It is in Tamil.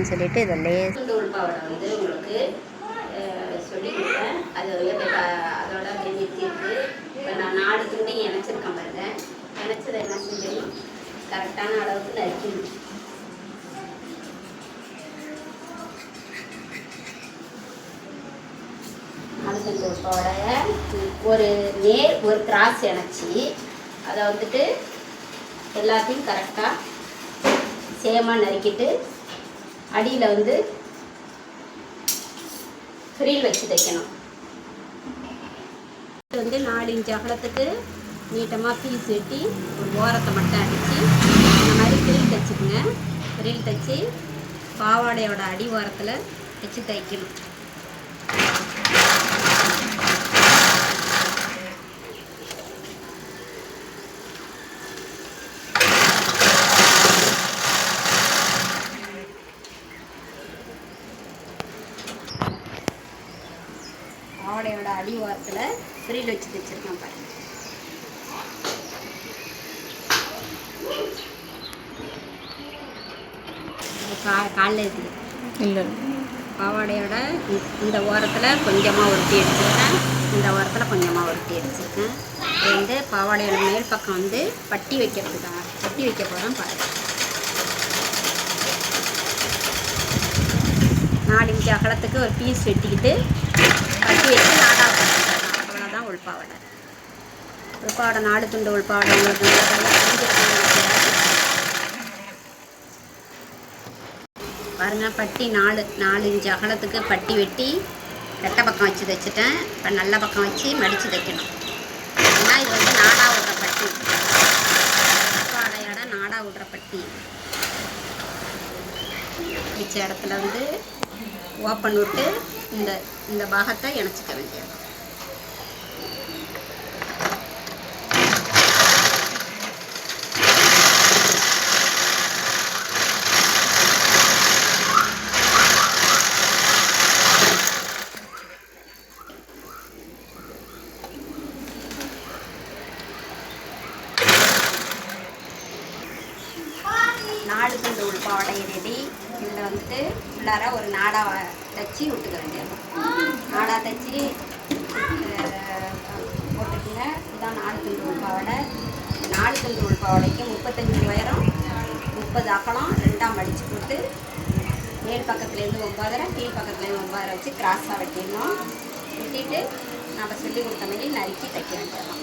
அப்படின்னு சொல்லிட்டு இதை லேஸ் உள்பாவடை வந்து உங்களுக்கு சொல்லி கொடுத்தேன். அது வந்து அதோட அப்படியே நிறுத்திருக்கு. இப்போ நான் 4 துண்டையும் இணைச்சிருக்கேன் பாருங்க. இணைச்சதை என்ன செஞ்சணும், கரெக்டான அளவுக்கு நறுக்கணும். நாலுத்துண்டு உள்பாவடையை ஒரு கிராஸ் இணைச்சி அதை வந்துட்டு எல்லாத்தையும் கரெக்டாக சேமாக நறுக்கிட்டு அடியில் வந்து ஃப்ரீல் வச்சு தைக்கணும். இது வந்து 4 இன்ச் அகலத்துக்கு நீட்டமாக பீஸ் வெட்டி ஒரு ஓரத்தை மட்டும் அடித்து இந்த மாதிரி ஃப்ரீல் தைச்சிக்குங்க. ஃப்ரீல் தைச்சி பாவாடையோட அடி ஓரத்தில் வச்சு தைக்கணும். பாவாடையோட அடி ஓரத்தில் ஃப்ரீல் வச்சு தைச்சிருக்கேன் பாருங்க. காலில் இது இல்லை, பாவாடையோட இந்த ஓரத்தில் கொஞ்சமாக உருட்டி அடிச்சிருக்கேன், இந்த ஓரத்தில் கொஞ்சமாக உருட்டி அடிச்சிருக்கேன். இது வந்து பாவாடையோட மேல் பக்கம் வந்து பட்டி வைக்கிறதுக்காக பட்டி வைக்க போகிறேன் பாருங்கள். 4 இன்ச் அகலத்துக்கு ஒரு பீஸ் வெட்டிக்கிட்டு பட்டி வச்சு நாடாக அவ்வளோதான் உள்பாவடை. உள்பாவடை 4 துண்டு உள்பாவடை பாருங்கள். பட்டி 4 இன்ச் அகலத்துக்கு பட்டி வெட்டி ரெட்டை பக்கம் வச்சு தைச்சிட்டேன். இப்போ நல்ல பக்கம் வச்சு மடித்து தைக்கணும். ஏன்னா இது வந்து நாடா விடுற பட்டி, உள்பாவடையோட நாடா விடுற பட்டி. வச்ச இடத்துல வந்து ஓப்பன் விட்டு இந்த பாகத்தை இணைச்சிக்க வேண்டியது. நாலு துண்டு உள்பாவடை ரெடி. இதில் வந்துட்டு உள்ளார ஒரு நாடா தைச்சி விட்டுக்க வேண்டியது. நாடா தைச்சி போட்டுக்குங்க. இதுதான் 4 துண்டு உள்பாவடை. 4 துண்டு உள்பாவடைக்கு 35 உயரம் 30 அகலம் 2ஆக மடித்து போட்டு மேல் பக்கத்துலேருந்து 9.5 கீழ் பக்கத்துலேருந்து 9.5 வச்சு கிராஸாக வெட்டிடணும். வெட்டிட்டு நம்ம சொல்லி கொடுத்த மாதிரி நறுக்கி தைக்க வேண்டியதான்.